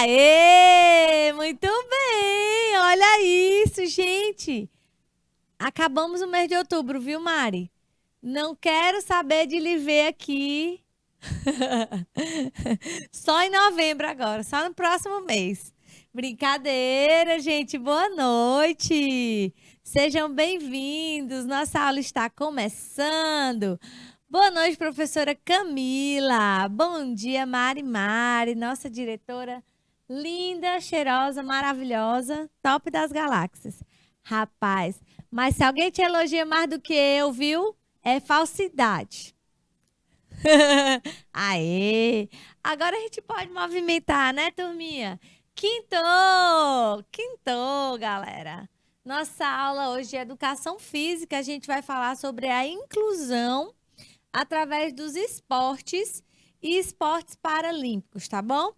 Aê! Muito bem! Olha isso, gente! Acabamos o mês de outubro, viu, Mari? Não quero saber de lhe ver aqui. Só em novembro agora, só no próximo mês. Brincadeira, gente. Boa noite. Sejam bem-vindos. Nossa aula está começando. Boa noite, professora Camila. Bom dia, Mari, nossa diretora linda, cheirosa, maravilhosa, top das galáxias. Rapaz, mas se alguém te elogia mais do que eu, viu? É falsidade. Aê! Agora a gente pode movimentar, né, turminha? Quintou! Quintou, galera! Nossa aula hoje é Educação Física. A gente vai falar sobre a inclusão através dos esportes e esportes paralímpicos, tá bom?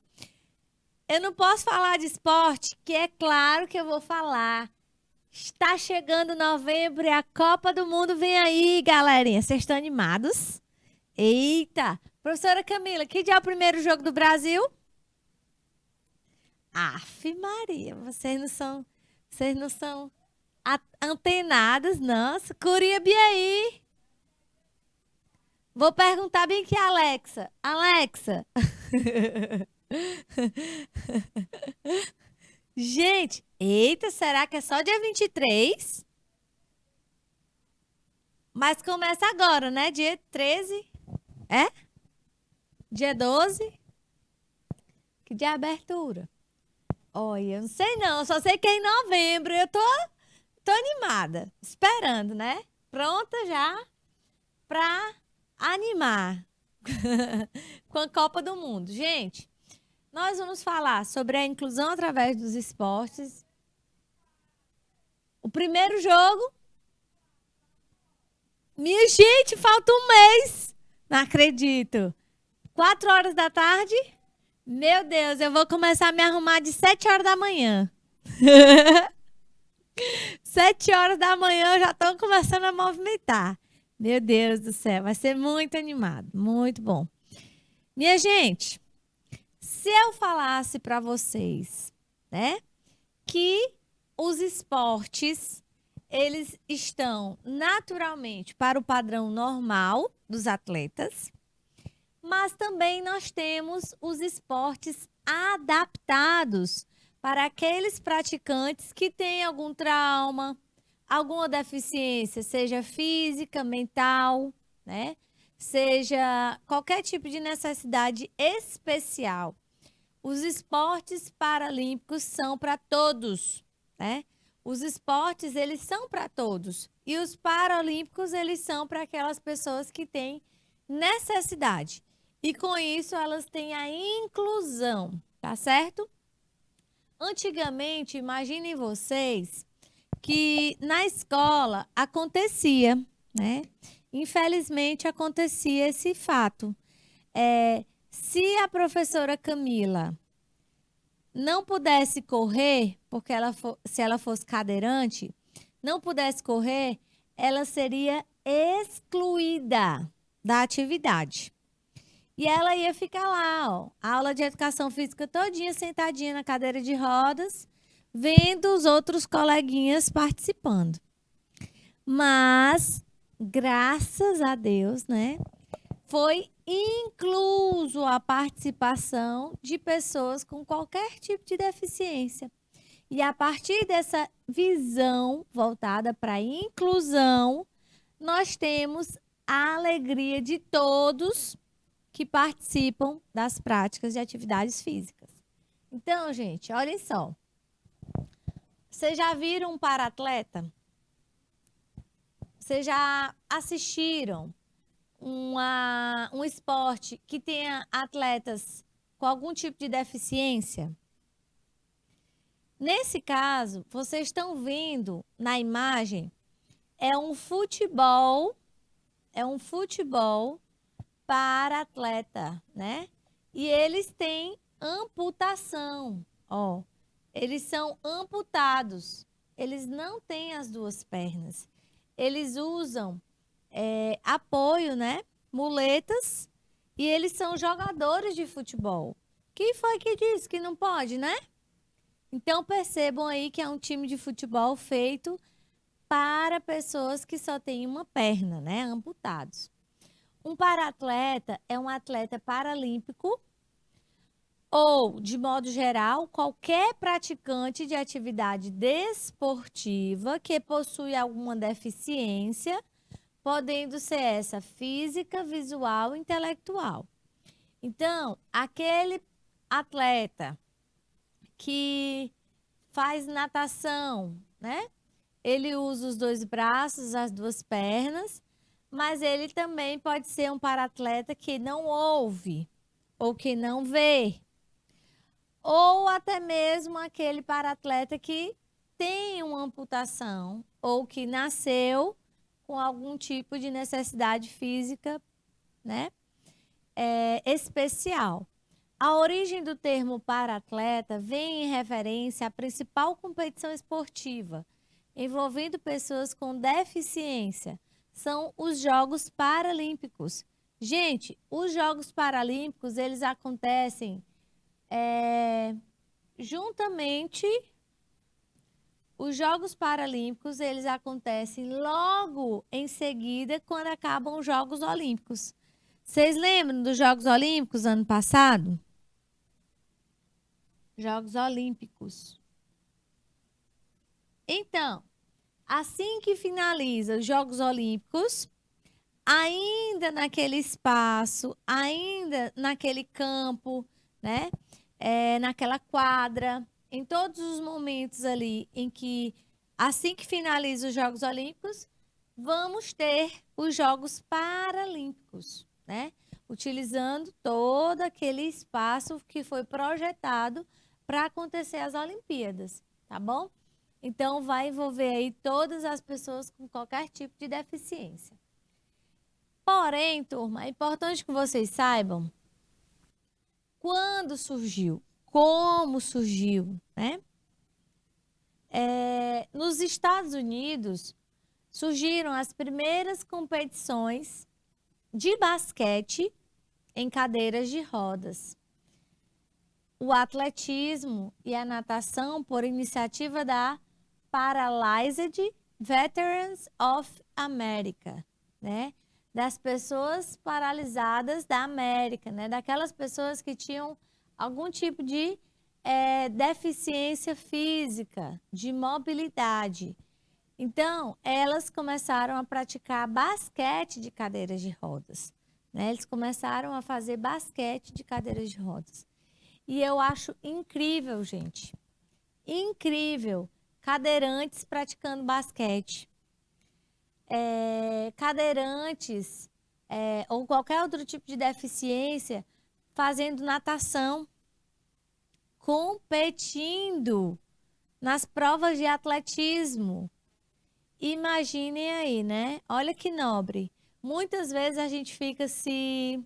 Eu não posso falar de esporte, que é claro que eu vou falar. Está chegando novembro e a Copa do Mundo vem aí, galerinha. Vocês estão animados? Eita! Professora Camila, que dia é o primeiro jogo do Brasil? Aff, Maria, vocês não são antenados, nossa. Curiabi aí. Vou perguntar bem aqui, Alexa. Alexa. Gente, eita, será que é só dia 23? Mas começa agora, né? Dia 13? É? Dia 12? Que dia é a abertura? Olha, eu não sei não, só sei que é em novembro. Eu tô animada, esperando, né? Pronta já pra animar com a Copa do Mundo. Gente, nós vamos falar sobre a inclusão através dos esportes. O primeiro jogo. Minha gente, falta um mês. Não acredito. 4 horas da tarde? Meu Deus, eu vou começar a me arrumar de 7 horas da manhã. 7 horas da manhã eu já estou começando a movimentar. Meu Deus do céu, vai ser muito animado, muito bom. Minha gente, se eu falasse para vocês, né, que os esportes, eles estão naturalmente para o padrão normal dos atletas, mas também nós temos os esportes adaptados para aqueles praticantes que têm algum trauma, alguma deficiência, seja física, mental, né? Seja qualquer tipo de necessidade especial. Os esportes paralímpicos são para todos, né? Os esportes, eles são para todos. E os paralímpicos, eles são para aquelas pessoas que têm necessidade. E com isso, elas têm a inclusão, tá certo? Antigamente, imaginem vocês que na escola acontecia, né? Infelizmente, acontecia esse fato. Se a professora Camila não pudesse correr, porque se ela fosse cadeirante, não pudesse correr, ela seria excluída da atividade. E ela ia ficar lá, ó, a aula de educação física todinha, sentadinha na cadeira de rodas, vendo os outros coleguinhas participando. Mas, graças a Deus, né, foi incluso a participação de pessoas com qualquer tipo de deficiência. E a partir dessa visão voltada para a inclusão, nós temos a alegria de todos que participam das práticas de atividades físicas. Então, gente, olhem só. Vocês já viram um para-atleta? Vocês já assistiram um esporte que tenha atletas com algum tipo de deficiência? Nesse caso, vocês estão vendo na imagem, é um futebol para atleta, né? E eles têm amputação, ó. Eles são amputados. Eles não têm as duas pernas. Eles usam apoio, né? Muletas. E eles são jogadores de futebol, Quem foi que disse que não pode, né? Então percebam aí que é um time de futebol feito para pessoas que só têm uma perna, né? Amputados. Um paratleta é um atleta paralímpico ou, de modo geral, qualquer praticante de atividade desportiva que possui alguma deficiência, podendo ser essa física, visual, intelectual. Então, aquele atleta que faz natação, né? Ele usa os dois braços, as duas pernas, mas ele também pode ser um paratleta que não ouve ou que não vê. Ou até mesmo aquele paratleta que tem uma amputação ou que nasceu com algum tipo de necessidade física, né? Especial. A origem do termo para-atleta vem em referência à principal competição esportiva envolvendo pessoas com deficiência. São os Jogos Paralímpicos. Gente, os Jogos Paralímpicos, eles acontecem juntamente. Os Jogos Paralímpicos, eles acontecem logo em seguida quando acabam os Jogos Olímpicos. Vocês lembram dos Jogos Olímpicos ano passado? Jogos Olímpicos. Então, assim que finaliza os Jogos Olímpicos, ainda naquele espaço, ainda naquele campo, né? Naquela quadra, em todos os momentos ali em que, assim que finaliza os Jogos Olímpicos, vamos ter os Jogos Paralímpicos, né? Utilizando todo aquele espaço que foi projetado para acontecer as Olimpíadas, tá bom? Então, vai envolver aí todas as pessoas com qualquer tipo de deficiência. Porém, turma, é importante que vocês saibam quando surgiu, como surgiu, né? Nos Estados Unidos, surgiram as primeiras competições de basquete em cadeiras de rodas. O atletismo e a natação por iniciativa da Paralyzed Veterans of America, né? Das pessoas paralisadas da América, né? Daquelas pessoas que tinham algum tipo de deficiência física, de mobilidade. Então, elas começaram a praticar basquete de cadeiras de rodas, né? Eles começaram a fazer basquete de cadeiras de rodas. E eu acho incrível, gente. Incrível. Cadeirantes praticando basquete. Cadeirantes ou qualquer outro tipo de deficiência fazendo natação, competindo nas provas de atletismo. Imaginem aí, né? Olha que nobre. Muitas vezes a gente fica se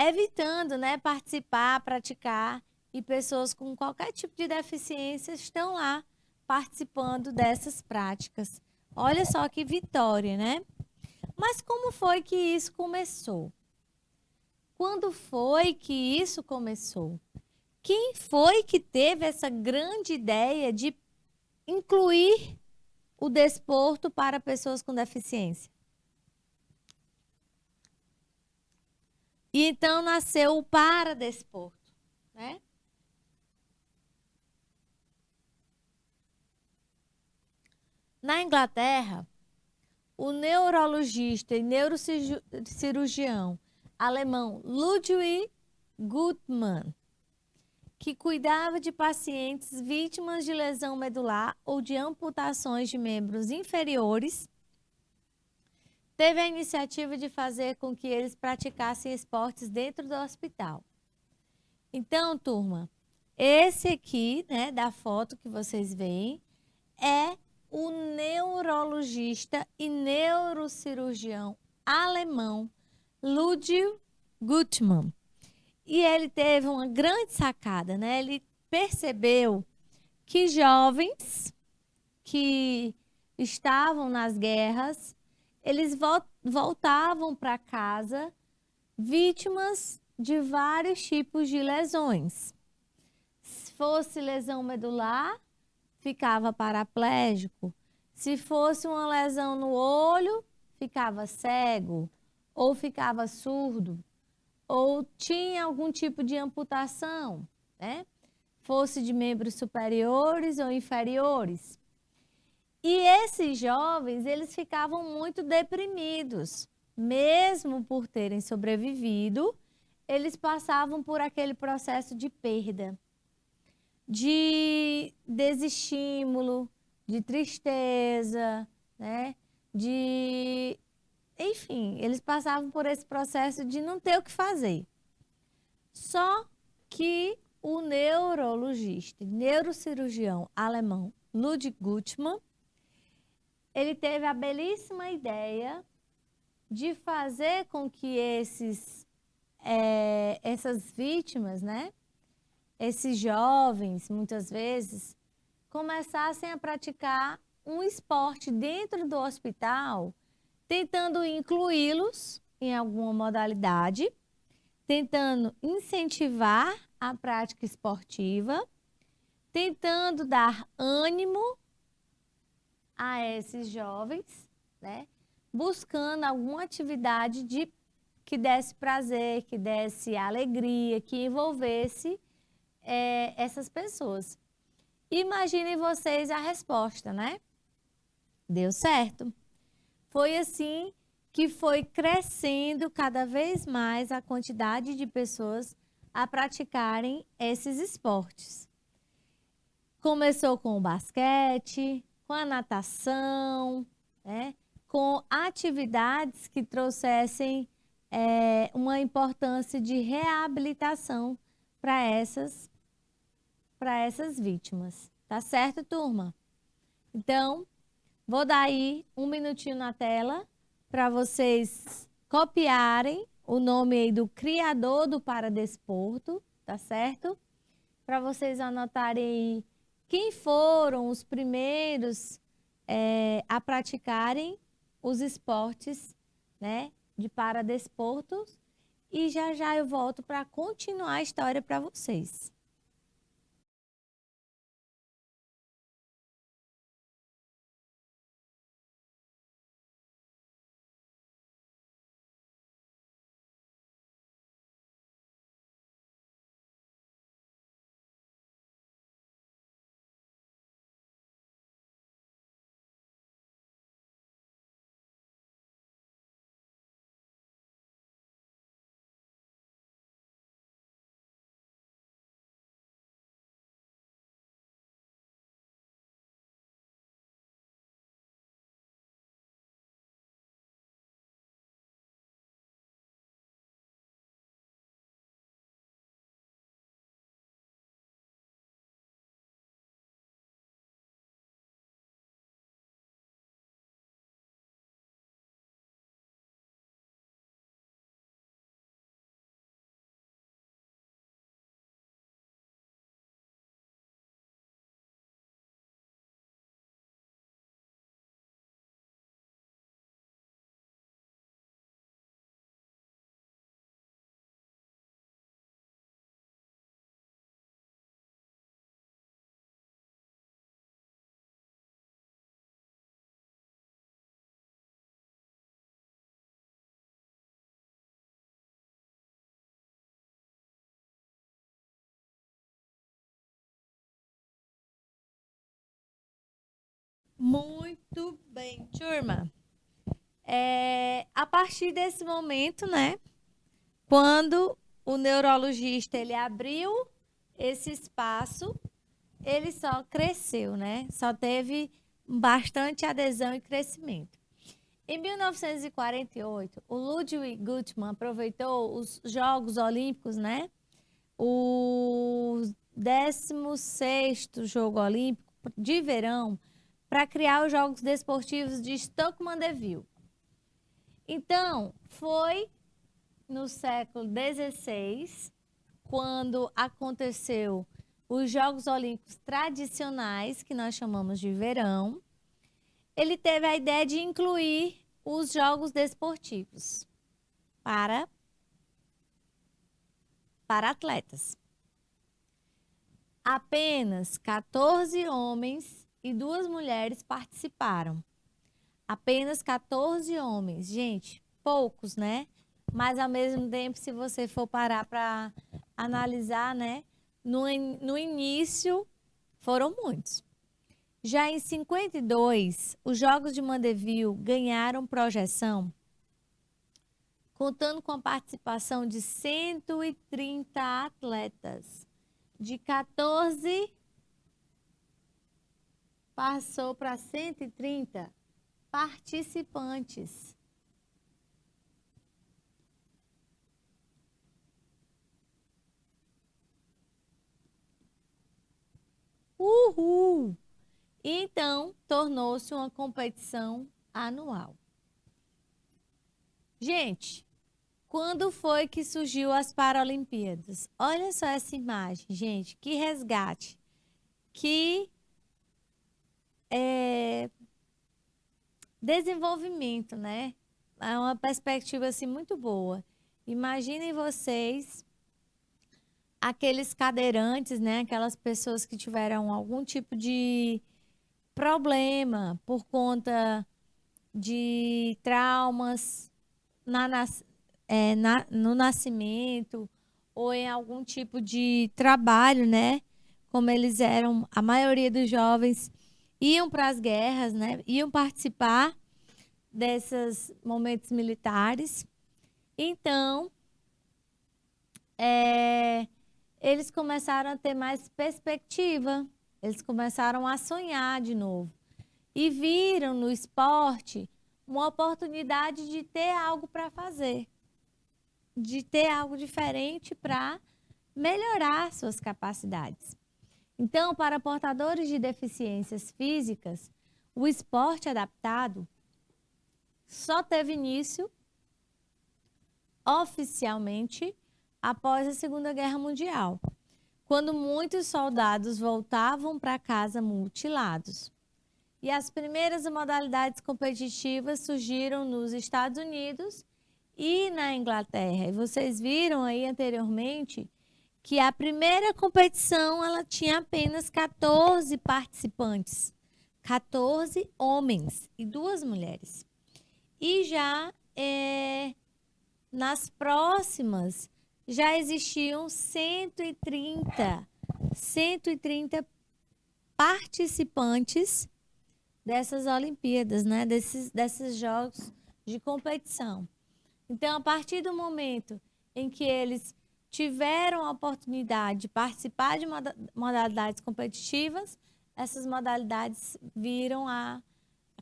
evitando, né, participar, praticar, e pessoas com qualquer tipo de deficiência estão lá participando dessas práticas. Olha só que vitória, né? Mas como foi que isso começou? Quando foi que isso começou? Quem foi que teve essa grande ideia de incluir o desporto para pessoas com deficiência? E então nasceu o paradesporto, né? Na Inglaterra, o neurologista e neurocirurgião alemão Ludwig Guttmann, que cuidava de pacientes vítimas de lesão medular ou de amputações de membros inferiores, teve a iniciativa de fazer com que eles praticassem esportes dentro do hospital. Então, turma, esse aqui, né, da foto que vocês veem, é o neurologista e neurocirurgião alemão Ludwig Guttmann. E ele teve uma grande sacada, né? Ele percebeu que jovens que estavam nas guerras, eles voltavam para casa vítimas de vários tipos de lesões. Se fosse lesão medular, ficava paraplégico. Se fosse uma lesão no olho, ficava cego ou ficava surdo, ou tinha algum tipo de amputação, né? Fosse de membros superiores ou inferiores. E esses jovens, eles ficavam muito deprimidos, mesmo por terem sobrevivido, eles passavam por aquele processo de perda, de desestímulo, de tristeza, né? Enfim, eles passavam por esse processo de não ter o que fazer. Só que o neurologista, neurocirurgião alemão Ludwig Guttmann, ele teve a belíssima ideia de fazer com que essas vítimas, né? Esses jovens, muitas vezes, começassem a praticar um esporte dentro do hospital, tentando incluí-los em alguma modalidade, tentando incentivar a prática esportiva, tentando dar ânimo a esses jovens, né? Buscando alguma atividade que desse prazer, que desse alegria, que envolvesse essas pessoas. Imaginem vocês a resposta, né? Deu certo. Foi assim que foi crescendo cada vez mais a quantidade de pessoas a praticarem esses esportes. Começou com o basquete, com a natação, né? Com atividades que trouxessem uma importância de reabilitação para essas vítimas. Tá certo, turma? Então, vou dar aí um minutinho na tela para vocês copiarem o nome aí do criador do paradesporto, tá certo? Para vocês anotarem aí quem foram os primeiros a praticarem os esportes, né, de paradesportos. E já já eu volto para continuar a história para vocês. Muito bem, turma. A partir desse momento, né, quando o neurologista ele abriu esse espaço, ele só cresceu, né? Só teve bastante adesão e crescimento. Em 1948, o Ludwig Guttmann aproveitou os Jogos Olímpicos, né? O 16º Jogo Olímpico de Verão para criar os Jogos Desportivos de Stoke-Mandeville. Então, foi no século XVI, quando aconteceu os Jogos Olímpicos tradicionais, que nós chamamos de verão, ele teve a ideia de incluir os Jogos Desportivos para para atletas. Apenas 14 homens e 2 mulheres participaram. Apenas 14 homens. Gente, poucos, né? Mas, ao mesmo tempo, se você for parar para analisar, né? No início, foram muitos. Já em 52, os Jogos de Mandeville ganharam projeção, contando com a participação de 130 atletas. De 14, passou para 130 participantes. Uhul! Então, tornou-se uma competição anual. Gente, quando foi que surgiu as Paralimpíadas? Olha só essa imagem, gente, que resgate, que desenvolvimento, né? É uma perspectiva assim muito boa. Imaginem vocês, aqueles cadeirantes, né? Aquelas pessoas que tiveram algum tipo de problema por conta de traumas no nascimento ou em algum tipo de trabalho, né? Como eles eram, a maioria dos jovens iam para as guerras, né? Iam participar desses momentos militares. Então, eles começaram a ter mais perspectiva, eles começaram a sonhar de novo e viram no esporte uma oportunidade de ter algo para fazer, de ter algo diferente para melhorar suas capacidades. Então, para portadores de deficiências físicas, o esporte adaptado só teve início oficialmente após a Segunda Guerra Mundial, quando muitos soldados voltavam para casa mutilados. E as primeiras modalidades competitivas surgiram nos Estados Unidos e na Inglaterra. E vocês viram aí anteriormente que a primeira competição ela tinha apenas 14 participantes, 14 homens e 2 mulheres. E já nas próximas já existiam 130 participantes dessas Olimpíadas, né? Desses jogos de competição. Então, a partir do momento em que eles tiveram a oportunidade de participar de modalidades competitivas, essas modalidades viram a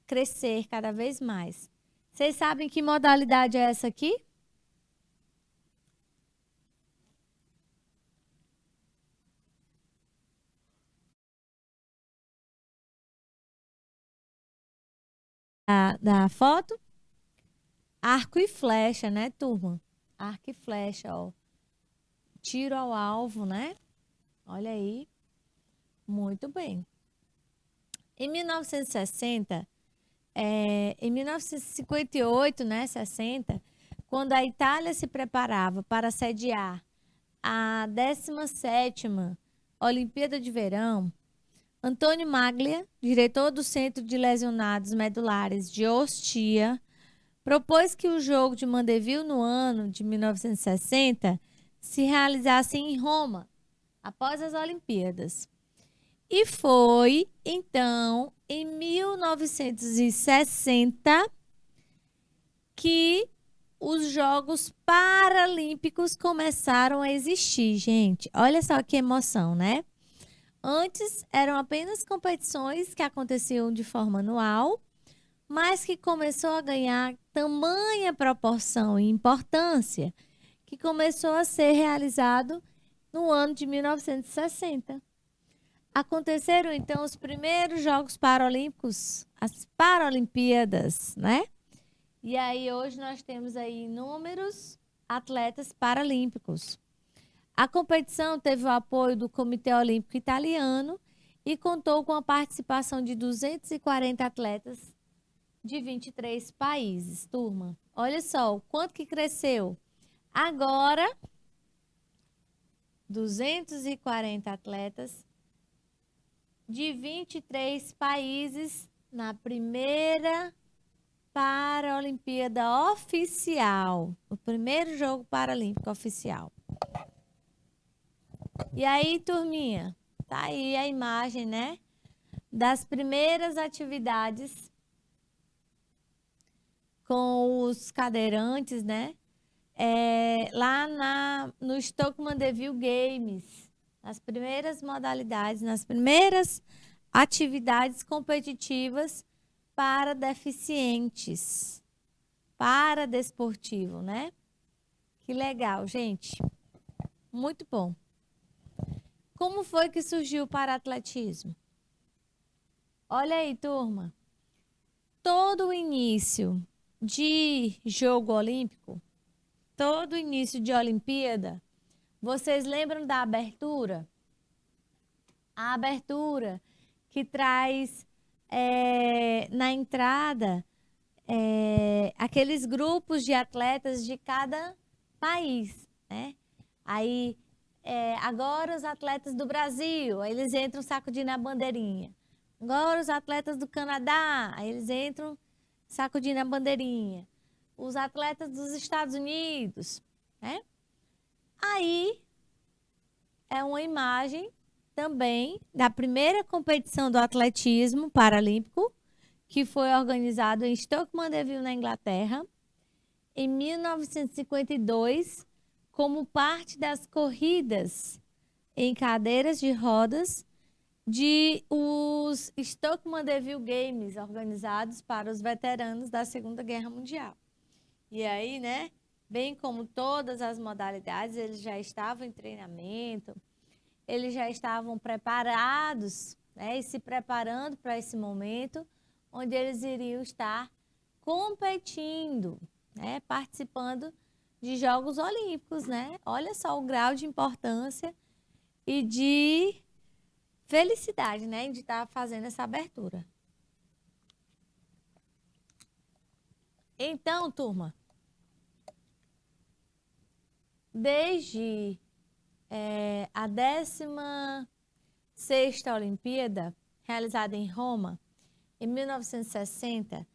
crescer cada vez mais. Vocês sabem que modalidade é essa aqui? Da foto? Arco e flecha, né, turma? Arco e flecha, ó. Tiro ao alvo, né? Olha aí. Muito bem. Em 1960, em 1958, né, 60, quando a Itália se preparava para sediar a 17ª Olimpíada de Verão, Antônio Maglia, diretor do Centro de Lesionados Medulares de Ostia, propôs que o jogo de Mandeville no ano de 1960 se realizasse em Roma, após as Olimpíadas. E foi, então, em 1960 que os Jogos Paralímpicos começaram a existir, gente. Olha só que emoção, né? Antes eram apenas competições que aconteciam de forma anual, mas que começou a ganhar tamanha proporção e importância que começou a ser realizado no ano de 1960. Aconteceram, então, os primeiros Jogos Paralímpicos, as Paralimpíadas, né? E aí, hoje, nós temos aí inúmeros atletas paralímpicos. A competição teve o apoio do Comitê Olímpico Italiano e contou com a participação de 240 atletas de 23 países, turma. Olha só o quanto que cresceu. Agora, 240 atletas de 23 países na primeira Paralimpíada oficial, o primeiro jogo paralímpico oficial. E aí, turminha, tá aí a imagem, né, das primeiras atividades com os cadeirantes, né, lá no Stoke Mandeville Games, nas primeiras modalidades, nas primeiras atividades competitivas para deficientes, para desportivo, né? Que legal, gente. Muito bom. Como foi que surgiu o paraatletismo? Olha aí, turma. Todo o início de jogo olímpico, todo início de Olimpíada, vocês lembram da abertura? A abertura que traz na entrada aqueles grupos de atletas de cada país, né? Aí, agora os atletas do Brasil, aí eles entram sacudindo a bandeirinha. Agora os atletas do Canadá, aí eles entram sacudindo a bandeirinha. Os atletas dos Estados Unidos, né? Aí é uma imagem também da primeira competição do atletismo paralímpico, que foi organizado em Stoke Mandeville, na Inglaterra, em 1952, como parte das corridas em cadeiras de rodas de os Stoke Mandeville Games, organizados para os veteranos da Segunda Guerra Mundial. E aí, né, bem como todas as modalidades, eles já estavam em treinamento, eles já estavam preparados, né, e se preparando para esse momento, onde eles iriam estar competindo, né, participando de Jogos Olímpicos, né? Olha só o grau de importância e de felicidade, né, de estar fazendo essa abertura. Então, turma, desde a 16ª Olimpíada, realizada em Roma, em 1960,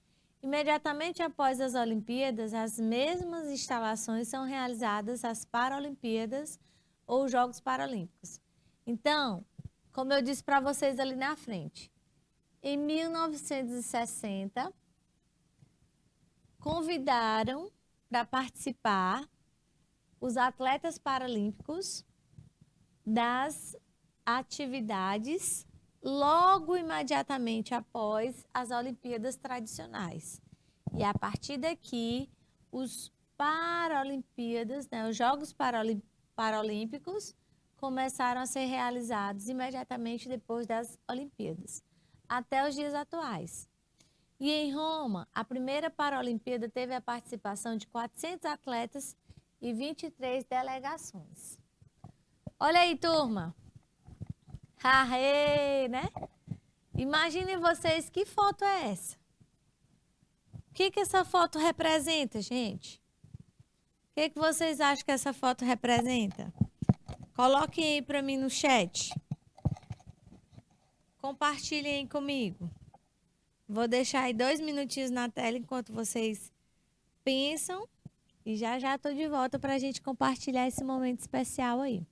imediatamente após as Olimpíadas, as mesmas instalações são realizadas as Paralimpíadas ou Jogos Paralímpicos. Então, como eu disse para vocês ali na frente, em 1960, convidaram para participar os atletas paralímpicos das atividades logo imediatamente após as Olimpíadas tradicionais. E a partir daqui, os Paralimpíadas, né, os Jogos Paralímpicos, começaram a ser realizados imediatamente depois das Olimpíadas, até os dias atuais. E em Roma, a primeira Paralimpíada teve a participação de 400 atletas e 23 delegações. Olha aí, turma. Arrê, né? Imaginem vocês, que foto é essa? O que essa foto representa, gente? O que vocês acham que essa foto representa? Coloquem aí para mim no chat. Compartilhem aí comigo. Vou deixar aí 2 minutinhos na tela enquanto vocês pensam. E já estou de volta para a gente compartilhar esse momento especial aí.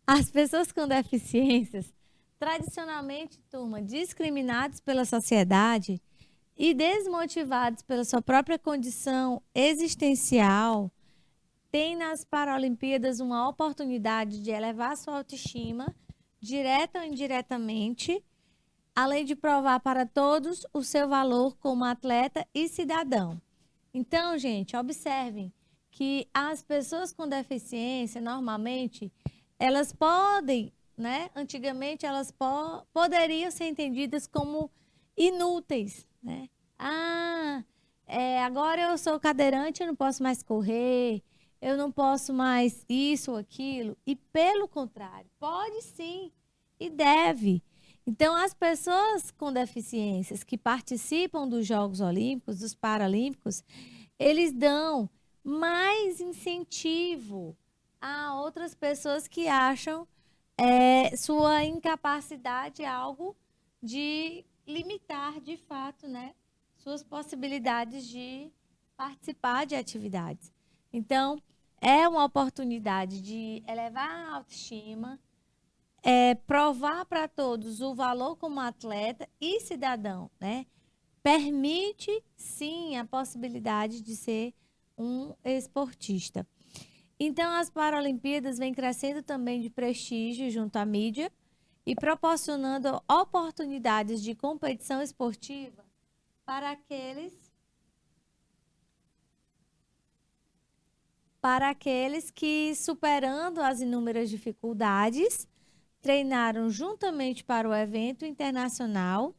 As pessoas com deficiências, tradicionalmente, turma, discriminadas pela sociedade e desmotivados pela sua própria condição existencial, têm nas Paralimpíadas uma oportunidade de elevar sua autoestima, direta ou indiretamente, além de provar para todos o seu valor como atleta e cidadão. Então, gente, observem que as pessoas com deficiência, normalmente, elas podem, né? Antigamente, elas poderiam ser entendidas como inúteis, né? Agora eu sou cadeirante, eu não posso mais correr, eu não posso mais isso ou aquilo. E pelo contrário, pode sim e deve. Então, as pessoas com deficiências que participam dos Jogos Olímpicos, dos Paralímpicos, eles dão mais incentivo a outras pessoas que acham sua incapacidade algo de limitar, de fato, né, suas possibilidades de participar de atividades. Então, é uma oportunidade de elevar a autoestima, provar para todos o valor como atleta e cidadão, né? Permite, sim, a possibilidade de ser um esportista. Então, as Paralimpíadas vêm crescendo também de prestígio junto à mídia e proporcionando oportunidades de competição esportiva para aqueles que, superando as inúmeras dificuldades, treinaram juntamente para o evento internacional,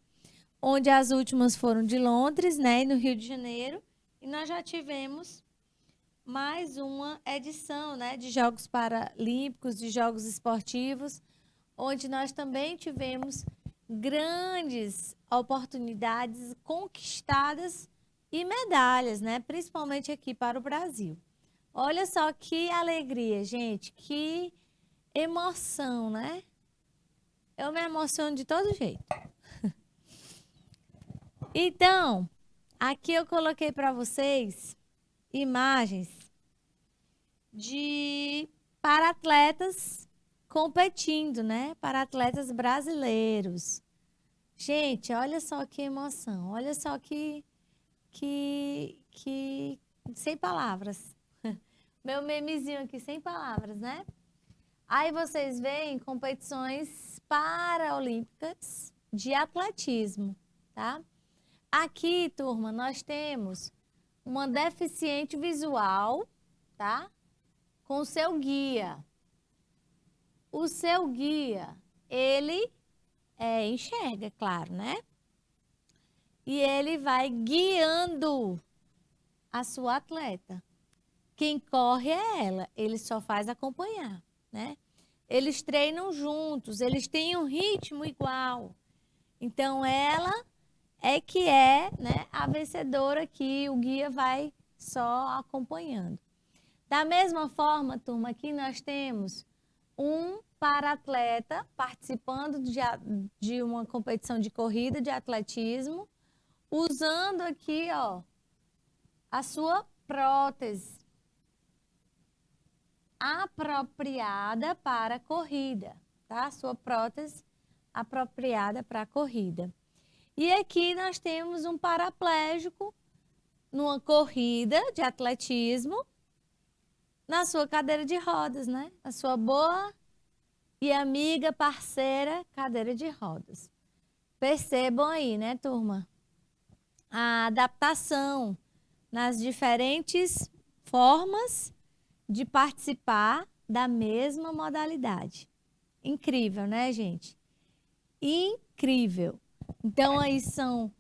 onde as últimas foram de Londres, né, e no Rio de Janeiro, e nós já tivemos mais uma edição, né, de Jogos Paralímpicos, de Jogos Esportivos, onde nós também tivemos grandes oportunidades conquistadas e medalhas, né, principalmente aqui para o Brasil. Olha só que alegria, gente, que emoção, né? Eu me emociono de todo jeito. Então, aqui eu coloquei para vocês imagens de para-atletas competindo, né? Para-atletas brasileiros. Gente, olha só que emoção. Olha só que sem palavras. Meu memezinho aqui sem palavras, né? Aí vocês veem competições paraolímpicas de atletismo, tá? Aqui, turma, nós temos uma deficiente visual, tá? Com o seu guia. O seu guia, ele enxerga, claro, né? E ele vai guiando a sua atleta. Quem corre é ela, ele só faz acompanhar, né? Eles treinam juntos, eles têm um ritmo igual. Então, ela é que né, a vencedora que o guia vai só acompanhando. Da mesma forma, turma, aqui nós temos um para-atleta participando de uma competição de corrida de atletismo, usando aqui, ó, a sua prótese apropriada para a corrida, tá? Sua prótese apropriada para a corrida. E aqui nós temos um paraplégico numa corrida de atletismo na sua cadeira de rodas, né? A sua boa e amiga, parceira, cadeira de rodas. Percebam aí, né, turma? A adaptação nas diferentes formas de participar da mesma modalidade. Incrível, né, gente? Incrível. Então, aí são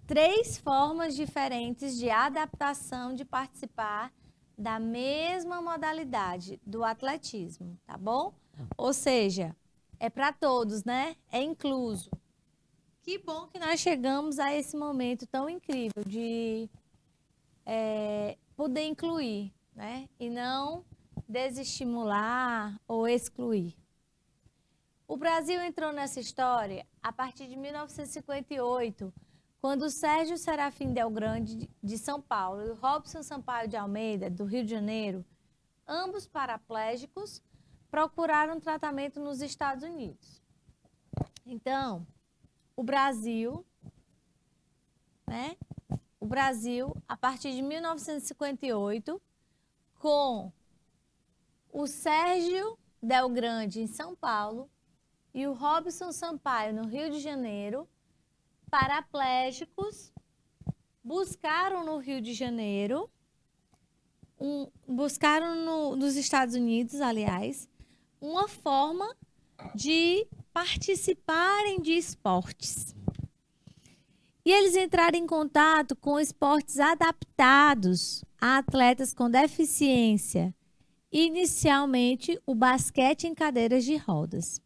3 formas diferentes de adaptação de participar da mesma modalidade do atletismo, tá bom? Ou seja, é para todos, né? É incluso. Que bom que nós chegamos a esse momento tão incrível de poder incluir, né? E não desestimular ou excluir. O Brasil entrou nessa história a partir de 1958, quando o Sérgio Serafim Del Grande, de São Paulo, e o Robson Sampaio de Almeida, do Rio de Janeiro, ambos paraplégicos, procuraram tratamento nos Estados Unidos. Então, o Brasil, né? O Brasil, a partir de 1958, com o Sérgio Del Grande em São Paulo e o Robson Sampaio no Rio de Janeiro, paraplégicos, buscaram no Rio de Janeiro, nos Estados Unidos, aliás, uma forma de participarem de esportes. E eles entraram em contato com esportes adaptados a atletas com deficiência. Inicialmente, o basquete em cadeiras de rodas.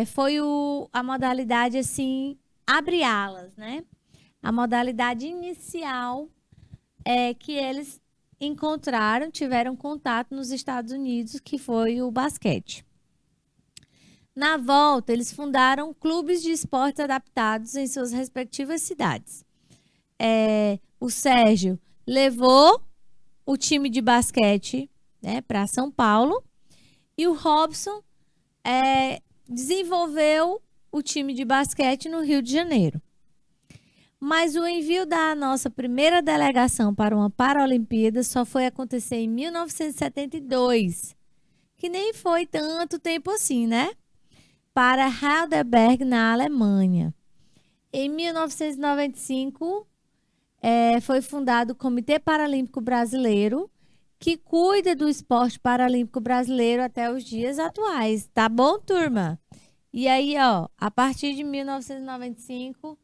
Foi a modalidade, assim, abre alas, né? A modalidade inicial que eles tiveram contato nos Estados Unidos, que foi o basquete. Na volta, eles fundaram clubes de esportes adaptados em suas respectivas cidades. O Sérgio levou o time de basquete, né, para São Paulo, e o Robson desenvolveu o time de basquete no Rio de Janeiro. Mas o envio da nossa primeira delegação para uma Paralimpíada só foi acontecer em 1972, que nem foi tanto tempo assim, né? Para Heidelberg, na Alemanha. Em 1995, foi fundado o Comitê Paralímpico Brasileiro, que cuida do esporte paralímpico brasileiro até os dias atuais. Tá bom, turma? E aí, ó, a partir de 1995,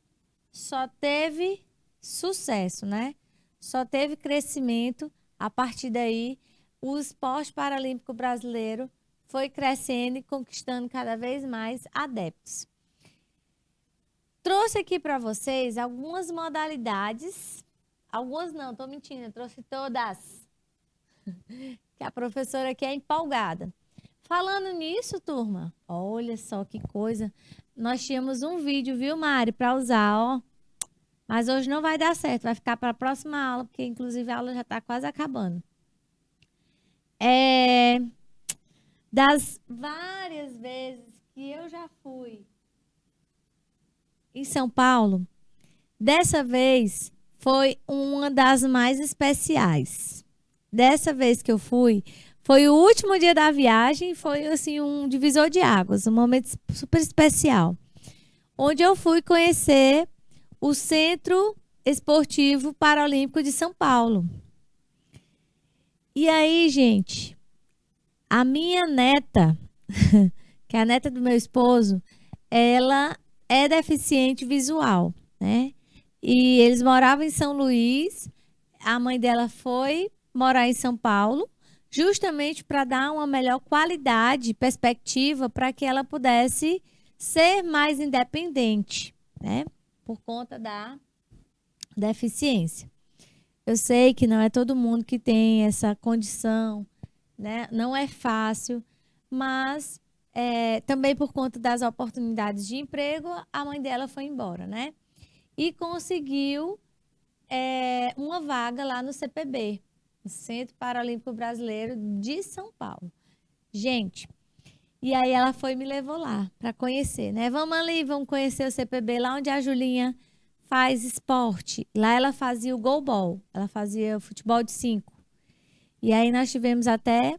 só teve sucesso, né? Só teve crescimento. A partir daí, o esporte paralímpico brasileiro foi crescendo e conquistando cada vez mais adeptos. Trouxe aqui para vocês algumas modalidades. Algumas não, estou mentindo, eu trouxe todas. Que a professora aqui é empolgada. Falando nisso, turma, olha só que coisa. Nós tínhamos um vídeo, viu, Mari, para usar, ó. Mas hoje não vai dar certo, vai ficar para a próxima aula, porque inclusive a aula já está quase acabando. Das várias vezes que eu já fui em São Paulo, dessa vez foi uma das mais especiais. Dessa vez que eu fui, foi o último dia da viagem, foi assim um divisor de águas, um momento super especial, onde eu fui conhecer o Centro Esportivo Paralímpico de São Paulo. E aí, gente, a minha neta, que é a neta do meu esposo, ela é deficiente visual, né? E eles moravam em São Luís, a mãe dela foi morar em São Paulo, justamente para dar uma melhor qualidade, perspectiva, para que ela pudesse ser mais independente, né? Por conta da deficiência. Eu sei que não é todo mundo que tem essa condição, né? Não é fácil, mas também por conta das oportunidades de emprego, a mãe dela foi embora, né? E conseguiu uma vaga lá no CPB, no Centro Paralímpico Brasileiro de São Paulo. Gente, e aí ela foi e me levou lá para conhecer, né? Vamos ali, vamos conhecer o CPB, lá onde a Julinha faz esporte. Lá ela fazia o goalball, ela fazia o futebol de 5. E aí nós tivemos até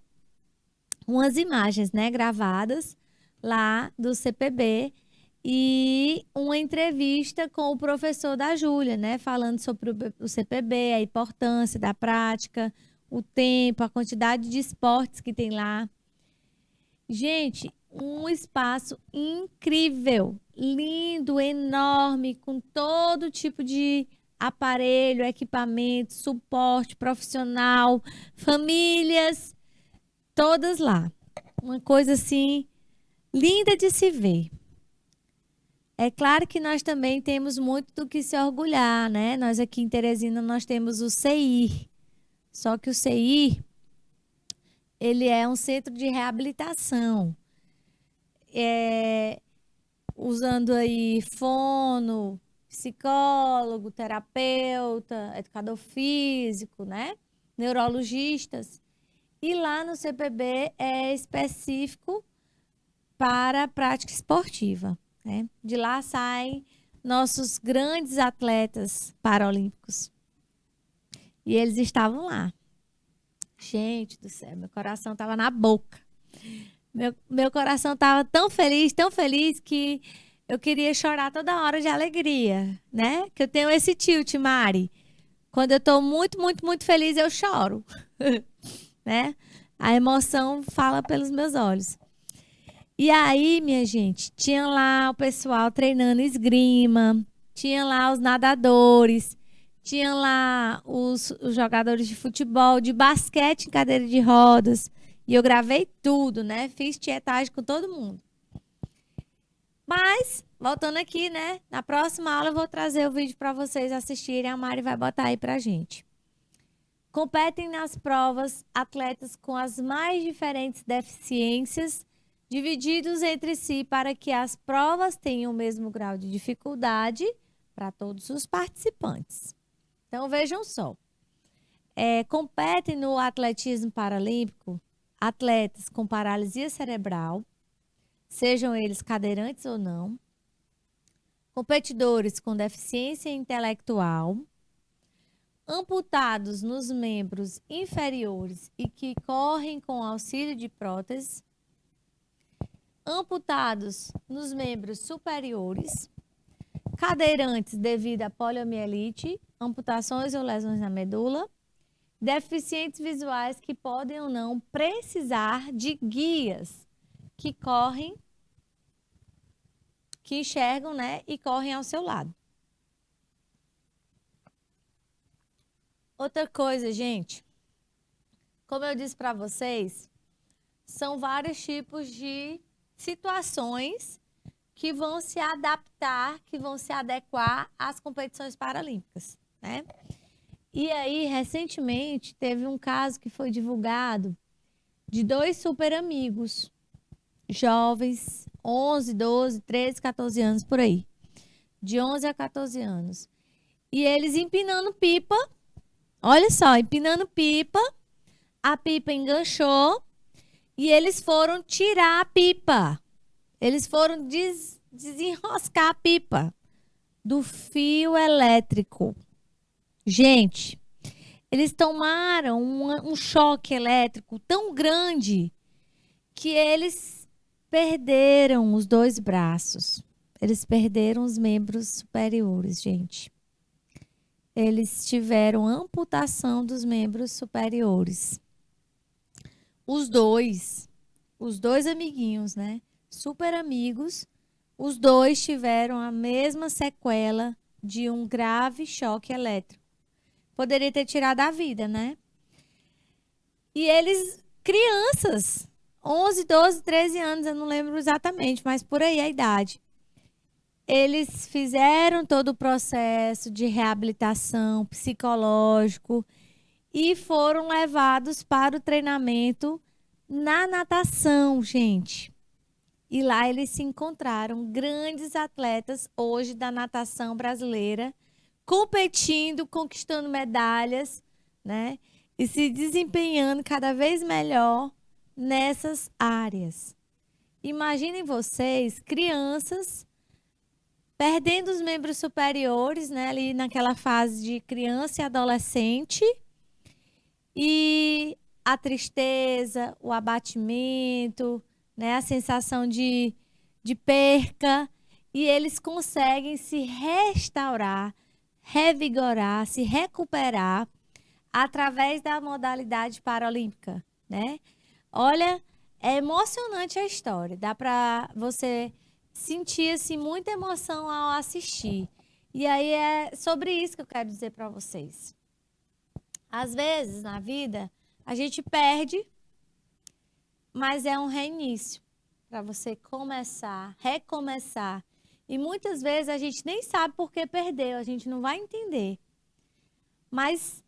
umas imagens, né, gravadas lá do CPB e uma entrevista com o professor da Júlia, né, falando sobre o CPB, a importância da prática, o tempo, a quantidade de esportes que tem lá. Gente, um espaço incrível, lindo, enorme, com todo tipo de aparelho, equipamento, suporte profissional, famílias, todas lá. Uma coisa assim, linda de se ver. É claro que nós também temos muito do que se orgulhar, né? Nós aqui em Teresina, nós temos o CI. Só que o CI, ele é um centro de reabilitação. Usando aí fono, psicólogo, terapeuta, educador físico, né? Neurologistas. E lá no CPB é específico para a prática esportiva, né? De lá saem nossos grandes atletas paralímpicos. E eles estavam lá. Gente do céu, meu coração estava na boca. Meu coração estava tão feliz que eu queria chorar toda hora de alegria, né? Que eu tenho esse tilt, Mari. Quando eu estou muito feliz, eu choro, né? A emoção fala pelos meus olhos. E aí, minha gente, tinha lá o pessoal treinando esgrima, tinha lá os nadadores, tinha lá os jogadores de futebol, de basquete em cadeira de rodas. E eu gravei tudo, né? Fiz tietagem com todo mundo. Mas, voltando aqui, né? Na próxima aula eu vou trazer o vídeo para vocês assistirem. A Mari vai botar aí pra gente. Competem nas provas atletas com as mais diferentes deficiências, divididos entre si para que as provas tenham o mesmo grau de dificuldade para todos os participantes. Então, vejam só. Competem no atletismo paralímpico atletas com paralisia cerebral, sejam eles cadeirantes ou não, competidores com deficiência intelectual, amputados nos membros inferiores e que correm com auxílio de prótese, amputados nos membros superiores, cadeirantes devido a poliomielite, amputações ou lesões na medula, deficientes visuais que podem ou não precisar de guias que correm, que enxergam, né, e correm ao seu lado. Outra coisa, gente, como eu disse para vocês, são vários tipos de situações que vão se adaptar, que vão se adequar às competições paralímpicas, né? E aí, recentemente, teve um caso que foi divulgado de 2 super amigos, jovens, 11, 12, 13, 14 anos, por aí. De 11 a 14 anos. E eles empinando pipa, olha só, empinando pipa, a pipa enganchou e eles foram tirar a pipa. Eles foram desenroscar a pipa do fio elétrico. Gente, eles tomaram um choque elétrico tão grande que eles perderam os 2 braços. Eles perderam os membros superiores, gente. Eles tiveram amputação dos membros superiores. Os dois amiguinhos, né? Super amigos, os 2 tiveram a mesma sequela de um grave choque elétrico. Poderia ter tirado a vida, né? E eles, crianças, 11, 12, 13 anos, eu não lembro exatamente, mas por aí a idade. Eles fizeram todo o processo de reabilitação psicológico e foram levados para o treinamento na natação, gente. E lá eles se encontraram grandes atletas hoje da natação brasileira, competindo, conquistando medalhas, né? E se desempenhando cada vez melhor nessas áreas. Imaginem vocês, crianças, perdendo os membros superiores, né? Ali naquela fase de criança e adolescente. E a tristeza, o abatimento, né? A sensação de perca. E eles conseguem se restaurar, revigorar, se recuperar através da modalidade paralímpica, né? Olha, é emocionante a história. Dá para você sentir assim, muita emoção ao assistir. E aí é sobre isso que eu quero dizer para vocês. Às vezes, na vida, a gente perde, mas é um reinício para você começar, recomeçar. E muitas vezes a gente nem sabe por que perdeu, a gente não vai entender. Mas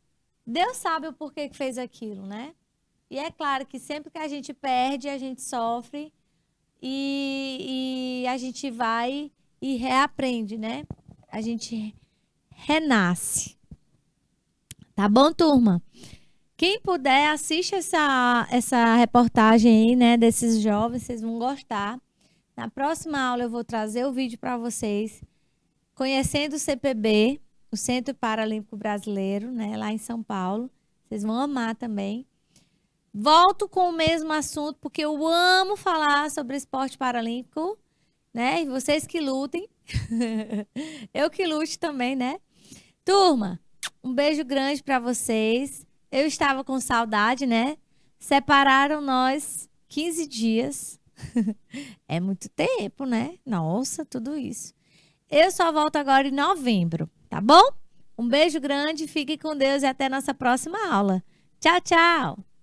Deus sabe o porquê que fez aquilo, né? E é claro que sempre que a gente perde, a gente sofre e a gente vai e reaprende, né? A gente renasce. Tá bom, turma? Quem puder, assiste essa reportagem aí, né, desses jovens, vocês vão gostar. Na próxima aula eu vou trazer o vídeo para vocês, conhecendo o CPB, o Centro Paralímpico Brasileiro, né, lá em São Paulo. Vocês vão amar também. Volto com o mesmo assunto, porque eu amo falar sobre esporte paralímpico, né? E vocês que lutem. Eu que lute também, né? Turma, um beijo grande para vocês. Eu estava com saudade, né? Separaram nós 15 dias. É muito tempo, né? Nossa, tudo isso. Eu só volto agora em novembro, tá bom? Um beijo grande, fique com Deus e até nossa próxima aula. Tchau, tchau!